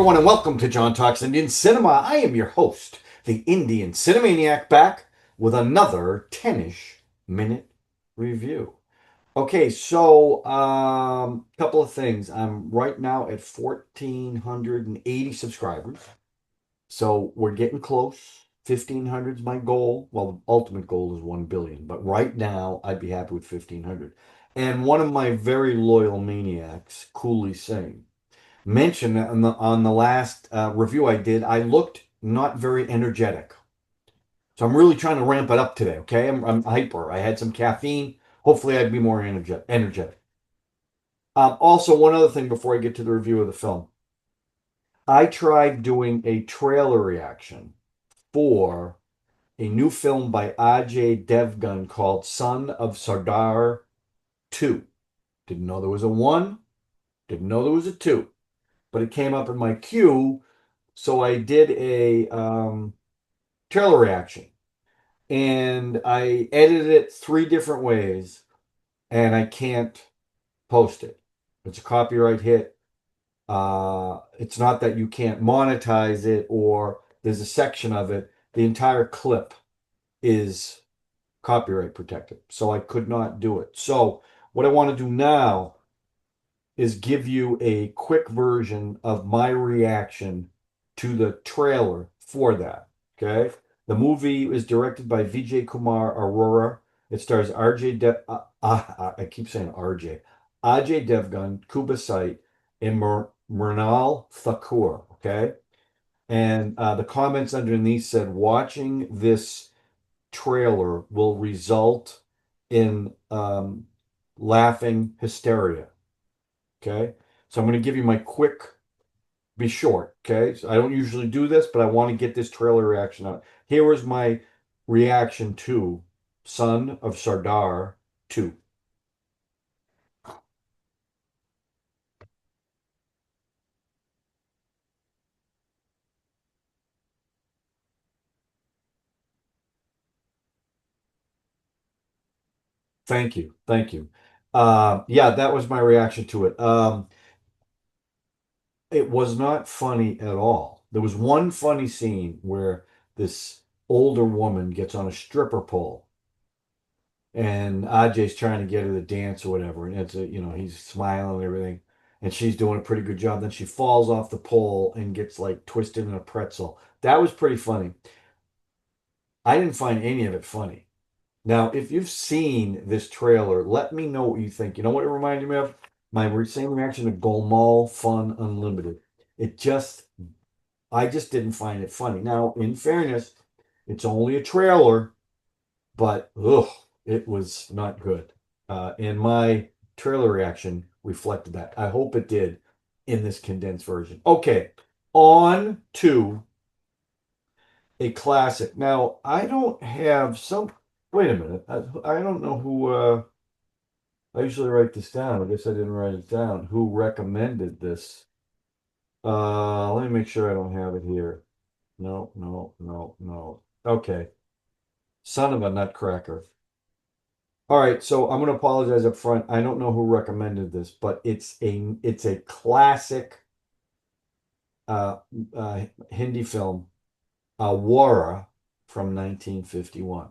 everyone, and welcome to John Talks Indian Cinema. I am your host, the Indian Cine-MANIAC, back with another 10-ish minute review. Okay, so couple of things. I'm right now at 1,480 subscribers, so we're getting close. 1,500 is my goal. Well, the ultimate goal is 1 billion, but right now I'd be happy with 1,500. And one of my very loyal maniacs, Cooley Singh, mentioned on the last review I did, I looked not very energetic. So I'm really trying to ramp it up today, okay? I'm hyper. I had some caffeine. Hopefully I'd be more energetic. Also, one other thing before I get to the review of the film. I tried doing a trailer reaction for a new film by Ajay Devgan called Son of Sardar 2. Didn't know there was a 1, didn't know there was a 2, but it came up in my queue. So I did a trailer reaction and I edited it 3 different ways and I can't post it. It's a copyright hit. It's not that you can't monetize it or there's a section of it. The entire clip is copyright protected. So I could not do it. So what I want to do now is give you a quick version of my reaction to the trailer for that. Okay. The movie is directed by Vijay Kumar Awara. It stars I keep saying RJ. Ajay Devgan, Kuba Sait, and Mrinal Thakur. Okay. And the comments underneath said, watching this trailer will result in laughing hysteria. Okay. So I'm going to give you my quick, be short. Okay. So I don't usually do this, but I want to get this trailer reaction out. Here was my reaction to Son of Sardar 2. Thank you. Thank you. Yeah, that was my reaction to it. It was not funny at all. There was one funny scene where this older woman gets on a stripper pole and Ajay's trying to get her to dance or whatever, and he's smiling and everything, and she's doing a pretty good job. Then she falls off the pole and gets like twisted in a pretzel. That was pretty funny. I didn't find any of it funny. Now, if you've seen this trailer, let me know what you think. You know what it reminded me of? My same reaction to Golmaal Fun Unlimited. It just, I just didn't find it funny. Now, in fairness, it's only a trailer, but ugh, it was not good. And my trailer reaction reflected that. I hope it did in this condensed version. Okay, on to a classic. Now, I don't have some. Wait a minute. I don't know who. I usually write this down. I guess I didn't write it down. Who recommended this? Let me make sure I don't have it here. No, no, no, no. Okay. Son of a nutcracker. All right, so I'm going to apologize up front. I don't know who recommended this, but it's a classic uh, Hindi film, Awara from 1951,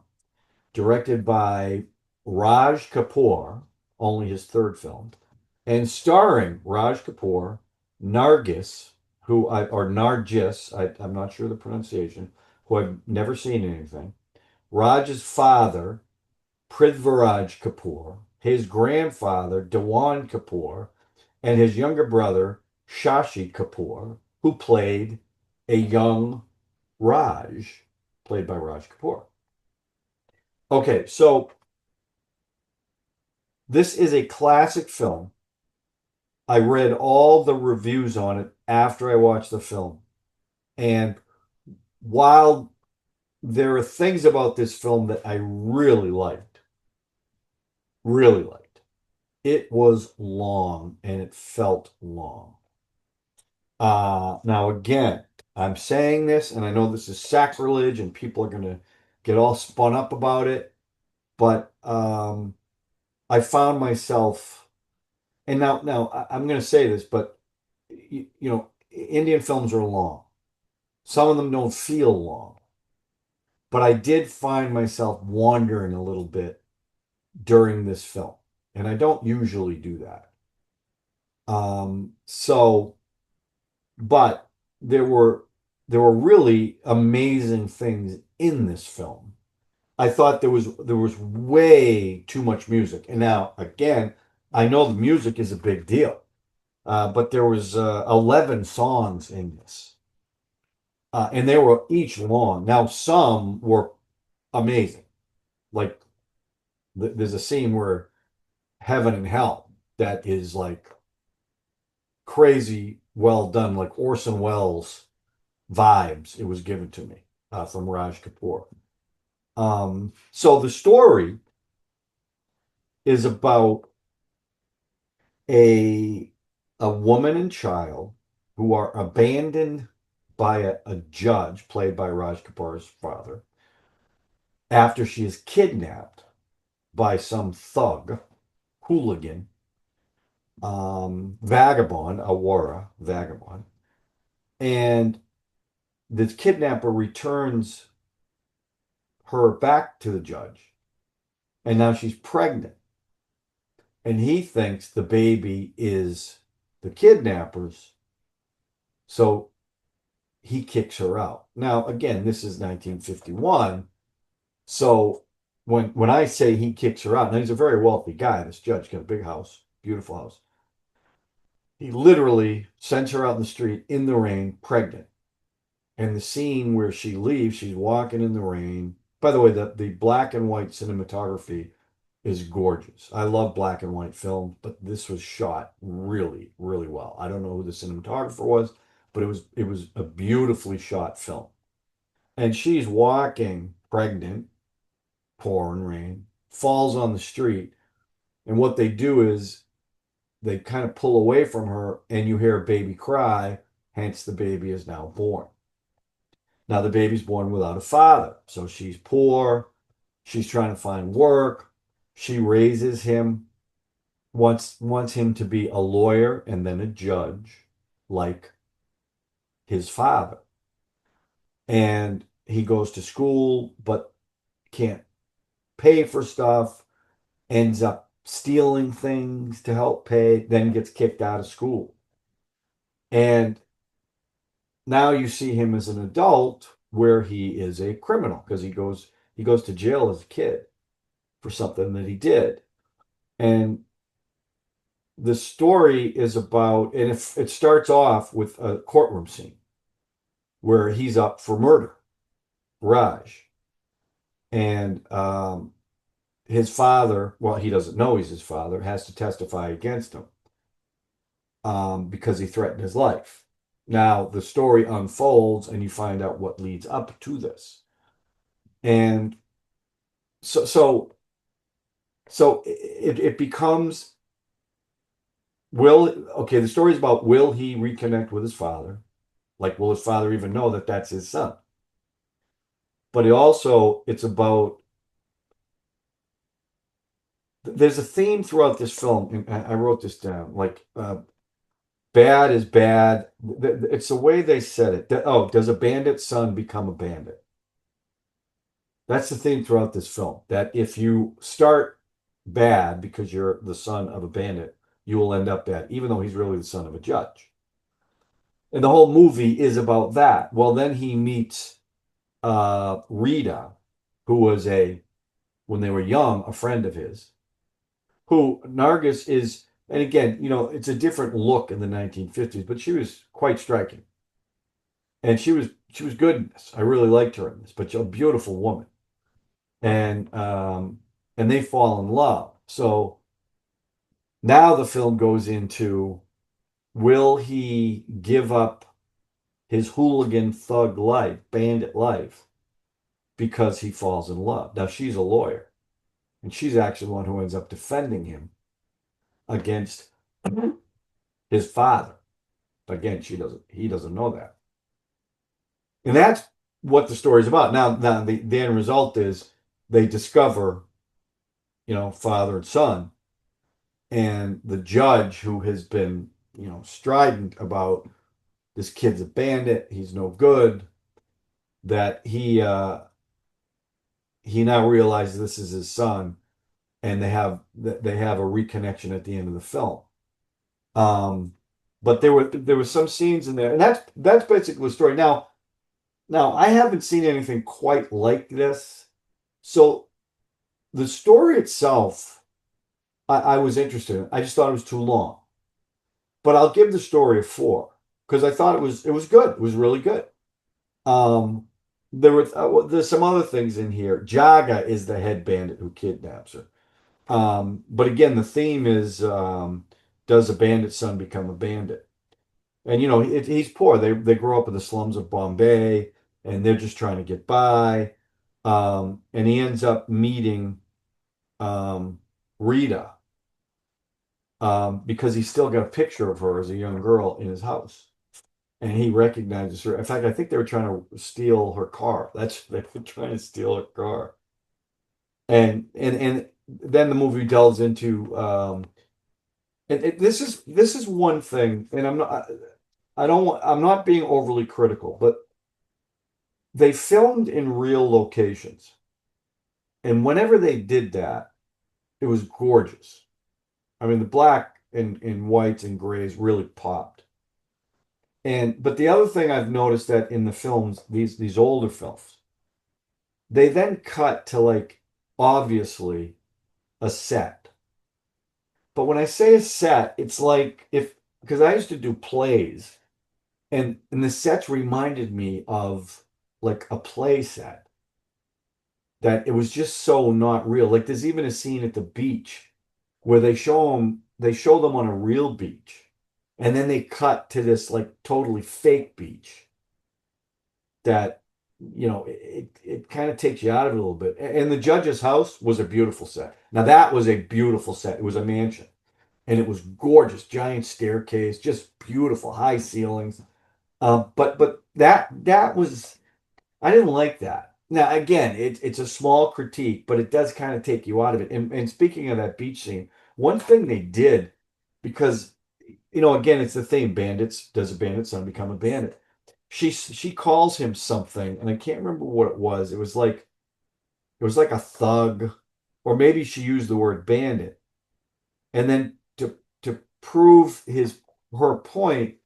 directed by Raj Kapoor, only his third film, and starring Raj Kapoor, Nargis, or Nargis, I'm not sure the pronunciation, who I've never seen anything, Raj's father, Prithviraj Kapoor, his grandfather, Dewan Kapoor, and his younger brother, Shashi Kapoor, who played a young Raj, played by Raj Kapoor. Okay, so this is a classic film. I read all the reviews on it after I watched the film. And while there are things about this film that I really liked, it was long and it felt long. Now again, I'm saying this, and I know this is sacrilege, and people are gonna get all spun up about it, but I found myself, and now I'm gonna say this, but you know, Indian films are long. Some of them don't feel long, but I did find myself wandering a little bit during this film, and I don't usually do that. So, but there were there were really amazing things in this film. I thought there was way too much music. And now again, I know the music is a big deal, but there was 11 songs in this, and they were each long. Now some were amazing, like there's a scene where Heaven and Hell that is like crazy well done, like Orson Welles vibes. It was given to me from Raj Kapoor. So the story is about a a woman and child who are abandoned by a judge played by Raj Kapoor's father after she is kidnapped by some thug, hooligan, vagabond, Awara, vagabond. And this kidnapper returns her back to the judge, and now she's pregnant. And he thinks the baby is the kidnapper's, so he kicks her out. Now, again, this is 1951. So when I say he kicks her out, now he's a very wealthy guy, this judge, got a big house, beautiful house. He literally sends her out in the street in the rain, pregnant. And the scene where she leaves, she's walking in the rain. By the way, the black and white cinematography is gorgeous. I love black and white film, but this was shot really, really well. I don't know who the cinematographer was, but it was a beautifully shot film. And she's walking pregnant, pouring rain, falls on the street, and what they do is they kind of pull away from her, and you hear a baby cry, hence the baby is now born. Now the baby's born without a father, so she's poor. She's trying to find work. She raises him, wants him to be a lawyer and then a judge, like his father. And he goes to school, but can't pay for stuff, ends up stealing things to help pay, then gets kicked out of school. And now you see him as an adult where he is a criminal because he goes to jail as a kid for something that he did. And the story is about, and if it starts off with a courtroom scene where he's up for murder, Raj, and his father, well, he doesn't know he's his father, has to testify against him because he threatened his life. Now the story unfolds, and you find out what leads up to this, and so it becomes will okay. The story is about will he reconnect with his father? Like, will his father even know that that's his son? But it's about there's a theme throughout this film, and I wrote this down. Like, bad is bad. It's the way they said it. Oh, does a bandit's son become a bandit? That's the theme throughout this film. That if you start bad because you're the son of a bandit, you will end up bad, even though he's really the son of a judge. And the whole movie is about that. Well, then he meets Rita, who was when they were young, a friend of his, who Nargis is, and again, it's a different look in the 1950s, but she was quite striking. And she was good in this. I really liked her in this, but she's a beautiful woman. And they fall in love. So now the film goes into will he give up his hooligan thug life, bandit life, because he falls in love? Now she's a lawyer, and she's actually the one who ends up defending him against his father. Again, he doesn't know that. And that's what the story's about. Now the end result is they discover, father and son, and the judge who has been, strident about this kid's a bandit, he's no good, that he now realizes this is his son, and they have a reconnection at the end of the film. Um, but there were some scenes in there, and that's basically the story. Now I haven't seen anything quite like this. So the story itself, I was interested in. I just thought it was too long. But I'll give the story a four because I thought it was good. It was really good. Um, there's some other things in here. Jaga is the head bandit who kidnaps her. But again, the theme is does a bandit son become a bandit? And he's poor. They grow up in the slums of Bombay, and they're just trying to get by. And he ends up meeting um, Rita because he's still got a picture of her as a young girl in his house, and he recognizes her. In fact, I think they were trying to steal her car. They were trying to steal her car, and then the movie delves into this is one thing, and I'm not being overly critical, but they filmed in real locations, and whenever they did that, it was gorgeous. I mean, the black and whites and grays really popped. But the other thing I've noticed that in the films, these older films, they then cut to like obviously a set. But when I say a set, it's like if because I used to do plays, and the sets reminded me of like a play set that it was just so not real. Like there's even a scene at the beach where they show them on a real beach, and then they cut to this like totally fake beach that it kind of takes you out of it a little bit. And the judge's house was a beautiful set. Now that was a beautiful set. It was a mansion, and it was gorgeous, giant staircase, just beautiful, high ceilings. But that was I didn't like that. Now again, it's a small critique, but it does kind of take you out of it. And speaking of that beach scene, one thing they did because again, it's the theme: bandits. Does a bandit son become a bandit? She calls him something, and I can't remember what it was. It was like a thug, or maybe she used the word bandit. And then to prove her point,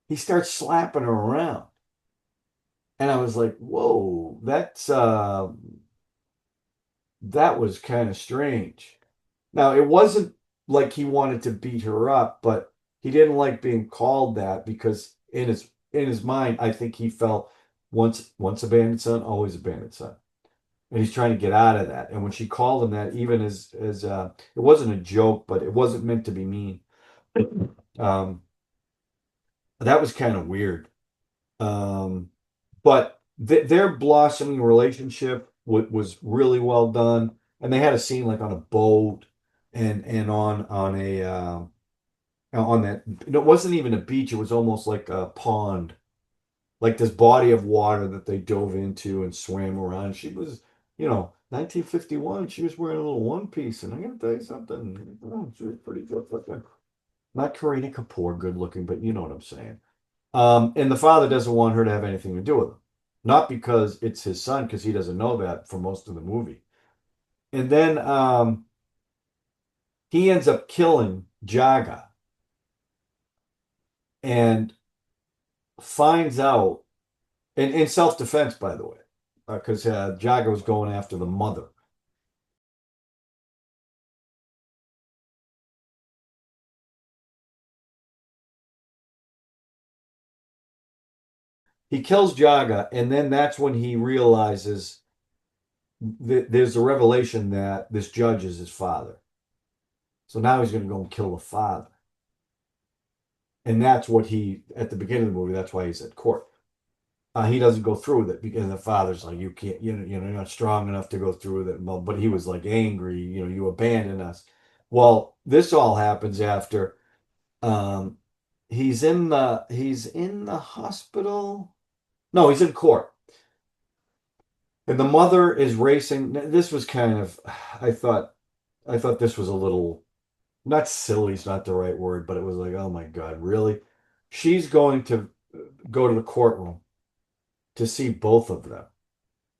he starts slapping her around. And I was like, whoa, that was kind of strange. Now, it wasn't like he wanted to beat her up, but he didn't like being called that because in his mind, I think he felt once a bandit son, always a bandit son. And he's trying to get out of that. And when she called him that, even as it wasn't a joke, but it wasn't meant to be mean. Um, that was kind of weird. Um, but their blossoming relationship was really well done, and they had a scene like on a boat and on that. It wasn't even a beach; it was almost like a pond, like this body of water that they dove into and swam around. She was, 1951. She was wearing a little one piece, and I'm gonna tell you something. She was pretty good looking. Not Karina Kapoor good looking, but you know what I'm saying. And the father doesn't want her to have anything to do with him. Not because it's his son, because he doesn't know that for most of the movie. And then he ends up killing Jaga and finds out, in self-defense, by the way, because Jaga was going after the mother. He kills Jaga, and then that's when he realizes there's a revelation that this judge is his father. So now he's going to go and kill the father. And that's what at the beginning of the movie, that's why he's at court. He doesn't go through with it because the father's like, you can't, you're not strong enough to go through with it. But he was like angry, you abandoned us. Well, this all happens after um, he's in the hospital. No, he's in court. And the mother is racing. This was kind of, I thought, I thought this was a little, not silly is not the right word, but it was like, oh my God, really? She's going to go to the courtroom to see both of them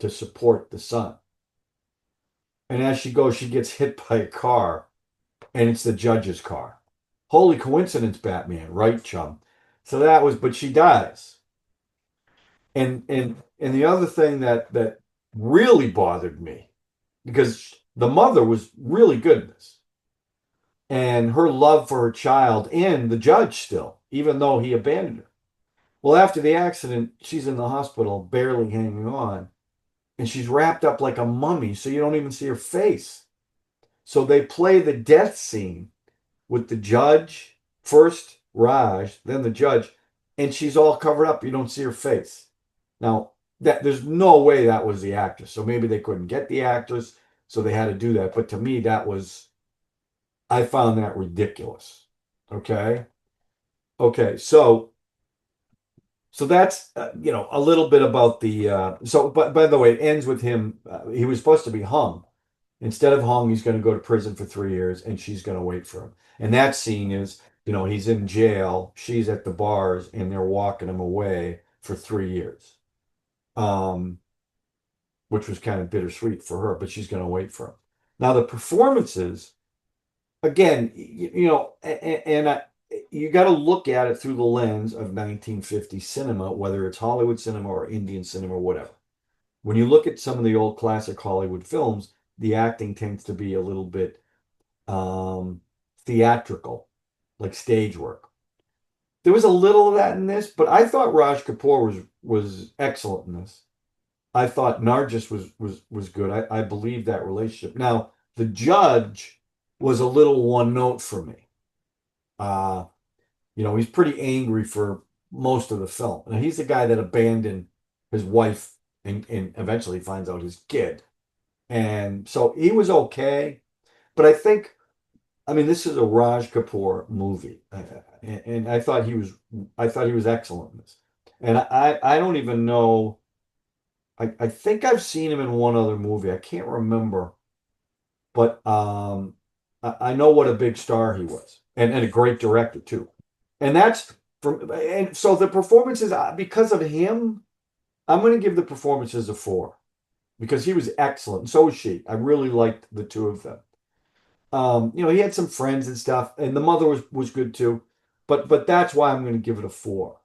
to support the son. And as she goes, she gets hit by a car, and it's the judge's car. Holy coincidence, Batman, right, chum? So that was, but she dies. And the other thing that really bothered me, because the mother was really good in this, and her love for her child and the judge still, even though he abandoned her. Well, after the accident, she's in the hospital, barely hanging on, and she's wrapped up like a mummy, so you don't even see her face. So they play the death scene with the judge, first Raj, then the judge, and she's all covered up. You don't see her face. Now, that there's no way that was the actress. So maybe they couldn't get the actress, so they had to do that. But to me, that was, I found that ridiculous. Okay. Okay. So that's a little bit about the so but by the way, it ends with him he was supposed to be hung. Instead of hung, he's going to go to prison for 3 years, and she's going to wait for him. And that scene is, he's in jail, she's at the bars, and they're walking him away for 3 years. Um, which was kind of bittersweet for her, but she's going to wait for him. Now the performances, again, you got to look at it through the lens of 1950 cinema, whether it's Hollywood cinema or Indian cinema or whatever. When you look at some of the old classic Hollywood films, the acting tends to be a little bit theatrical, like stage work. There was a little of that in this, but I thought Raj Kapoor was excellent in this. I thought Nargis was good. I believe that relationship. Now, the judge was a little one note for me. Uh, he's pretty angry for most of the film. Now, he's the guy that abandoned his wife and eventually finds out his kid. And so he was okay. But I mean, this is a Raj Kapoor movie. And I thought he was excellent in this. And I don't even know. I think I've seen him in one other movie. I can't remember, but I know what a big star he was, and a great director too. And that's and so the performances because of him, I'm going to give the performances a 4 because he was excellent. And so was she. I really liked the two of them. He had some friends and stuff, and the mother was good too. But that's why I'm going to give it a 4.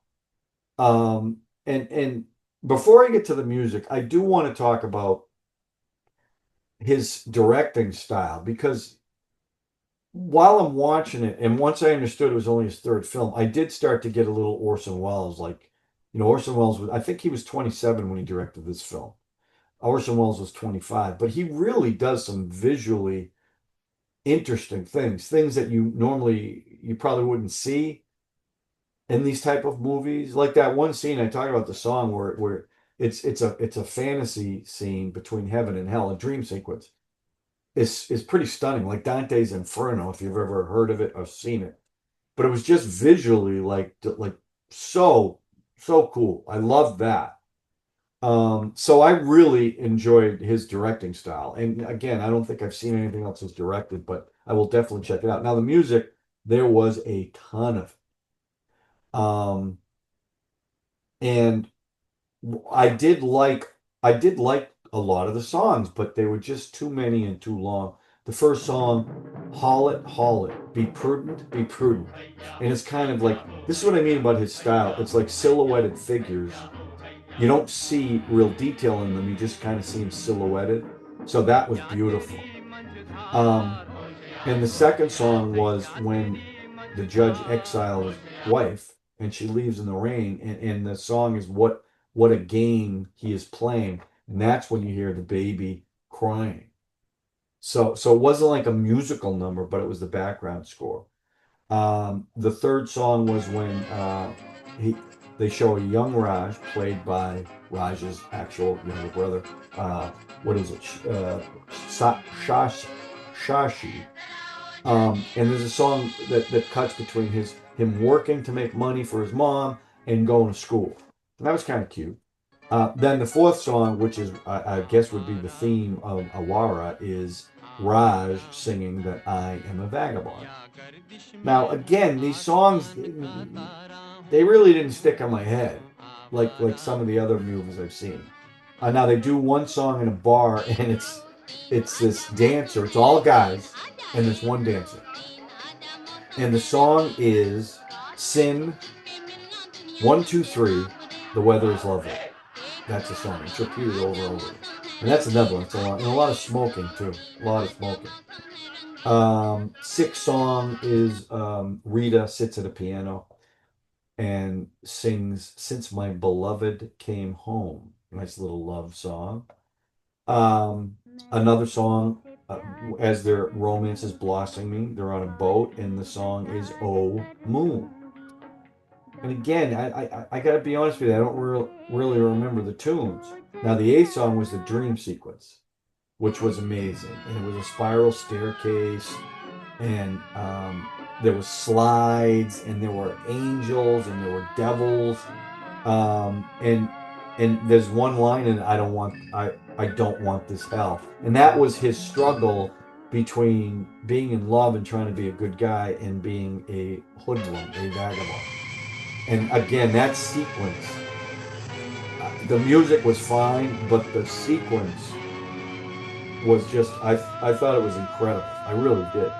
And before I get to the music, I do want to talk about his directing style because while I'm watching it, and once I understood it was only his third film, I did start to get a little Orson Welles. Like, Orson Welles I think he was 27 when he directed this film. Orson Welles was 25, but he really does some visually interesting things that you probably wouldn't see in these type of movies. Like that one scene I talked about, the song where it's a fantasy scene between heaven and hell, a dream sequence. Is pretty stunning, like Dante's Inferno, if you've ever heard of it or seen it. But it was just visually like so so cool. I love that. So I really enjoyed his directing style. And again, I don't think I've seen anything else he's directed, but I will definitely check it out. Now the music, there was a ton of um and I did like a lot of the songs, but they were just too many and too long. The first song, Haul It, Be Prudent, Be Prudent. And it's kind of like, this is what I mean about his style. It's like silhouetted figures. You don't see real detail in them, you just kind of see them silhouetted. So that was beautiful. Um, and the second song was when the judge exiled his wife and she leaves in the rain. And the song is what a game he is playing. And that's when you hear the baby crying. So it wasn't like a musical number, but it was the background score. The third song was when he they show a young Raj played by Raj's actual younger brother. Uh, what is it? Shashi. And there's a song that cuts between him working to make money for his mom and going to school. And that was kind of cute. Then the fourth song, which is I guess would be the theme of Awara, is Raj singing that I am a vagabond. Now again, these songs they really didn't stick on my head like some of the other movies I've seen. Now they do one song in a bar, and it's this dancer. It's all guys, and there's one dancer, and the song is "Sin 1 2 3." The weather is lovely. That's the song. It's repeated over and over again, and that's another one. It's a lot, and a lot of smoking too. A lot of smoking. Sixth song is Rita sits at a piano and sings "Since My Beloved Came Home." Nice little love song. Um, Another song, as their romance is blossoming, they're on a boat, and the song is "Oh Moon." And again, I got to be honest with you, I don't really remember the tunes. Now, the eighth song was the dream sequence, which was amazing, and it was a spiral staircase, and there was slides, and there were angels, and there were devils, um, and and there's one line, and I don't want this hell, and that was his struggle between being in love and trying to be a good guy and being a hoodlum, a vagabond. And again, that sequence, the music was fine, but the sequence was just, I thought it was incredible. I really did.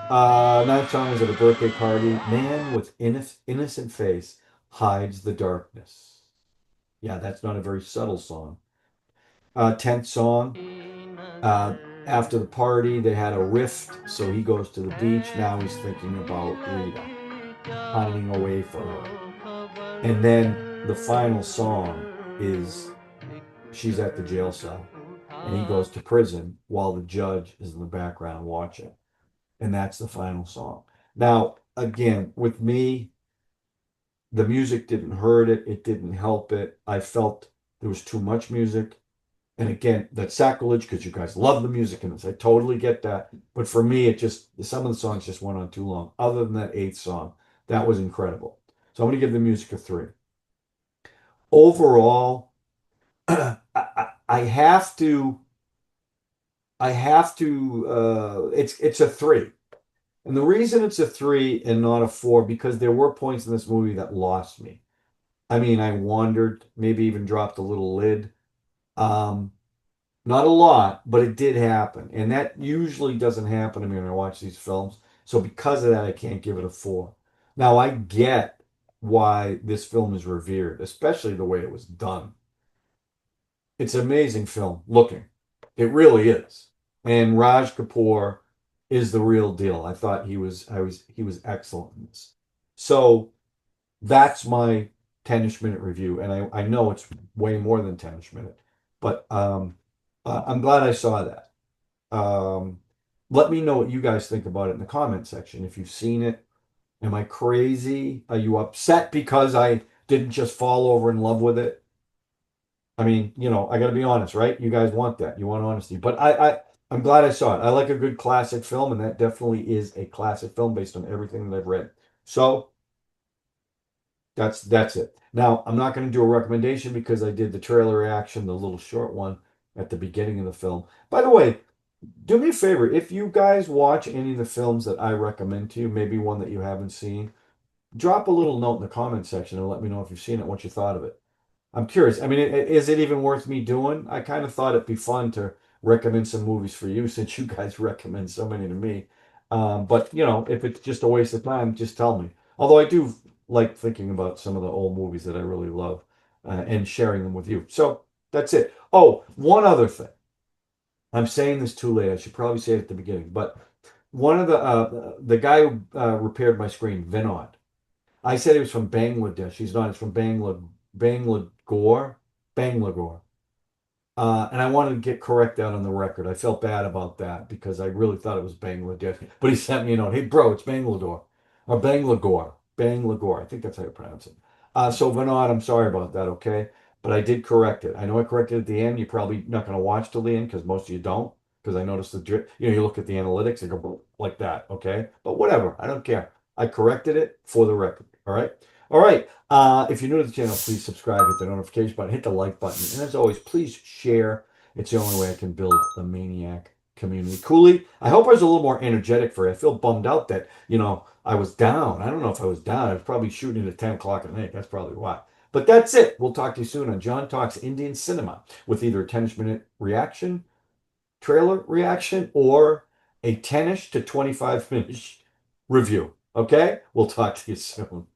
Ninth song is at a birthday party. Man with innocent face hides the darkness. Yeah, that's not a very subtle song. Tenth song, uh, after the party, they had a rift, so he goes to the beach. Now he's thinking about Rita, pining away for her. And then the final song is she's at the jail cell, and he goes to prison while the judge is in the background watching. And that's the final song. Now, again, with me, the music didn't hurt it, it didn't help it. I felt there was too much music. And again, that's sacrilege because you guys love the music in this. I totally get that. But for me, it just, some of the songs just went on too long. Other than that eighth song, that was incredible. So I'm going to give the music a 3. Overall, I have to, it's a 3. And the reason it's a 3 and not a 4, because there were points in this movie that lost me. I mean, I wandered, maybe even dropped a little lid. Um, Not a lot, but it did happen. And that usually doesn't happen to me when I watch these films. So because of that, I can't give it a 4. Now, I get why this film is revered, especially the way it was done. It's an amazing film looking. It really is. And Raj Kapoor is the real deal. I thought he was excellent in this. So that's my 10ish minute review. And I know it's way more than 10ish minute, but I'm glad I saw that. Um, Let me know what you guys think about it in the comment section. If you've seen it, am I crazy? Are you upset because I didn't just fall over in love with it? I mean, I got to be honest, right? You guys want that. You want honesty. But I'm glad I saw it. I like a good classic film, and that definitely is a classic film based on everything that I've read. So that's it. Now, I'm not going to do a recommendation because I did the trailer reaction, the little short one at the beginning of the film. By the way, do me a favor. If you guys watch any of the films that I recommend to you, maybe one that you haven't seen, drop a little note in the comment section and let me know if you've seen it, what you thought of it. I'm curious. I mean, is it even worth me doing? I kind of thought it'd be fun to recommend some movies for you since you guys recommend so many to me. But if it's just a waste of time, just tell me. Although I do like thinking about some of the old movies that I really love and sharing them with you. So that's it. Oh, one other thing. I'm saying this too late. I should probably say it at the beginning. But one of the guy who repaired my screen, Vinod. I said he was from Bangladesh. He's not. He's from Bangalore. And I wanted to get correct that on the record. I felt bad about that because I really thought it was Bangladesh. But he sent me a note. Hey, bro, it's Bangalore. Or Bangalore. Bangalore. I think that's how you pronounce it. So, Vinod, I'm sorry about that, okay? But I did correct it. I know I corrected it at the end. You're probably not going to watch till the end because most of you don't. Because I noticed the drip. You look at the analytics and go like that, okay? But whatever. I don't care. I corrected it for the record. All right? All right. If you're new to the channel, please subscribe, hit the notification button, hit the like button. And as always, please share. It's the only way I can build the Maniac community. Cooley, I hope I was a little more energetic for you. I feel bummed out that, I was down. I don't know if I was down. I was probably shooting at 10 o'clock at night. That's probably why. But that's it. We'll talk to you soon on John Talks Indian Cinema with either a 10-ish minute reaction, trailer reaction, or a 10-ish to 25-minute review. Okay? We'll talk to you soon.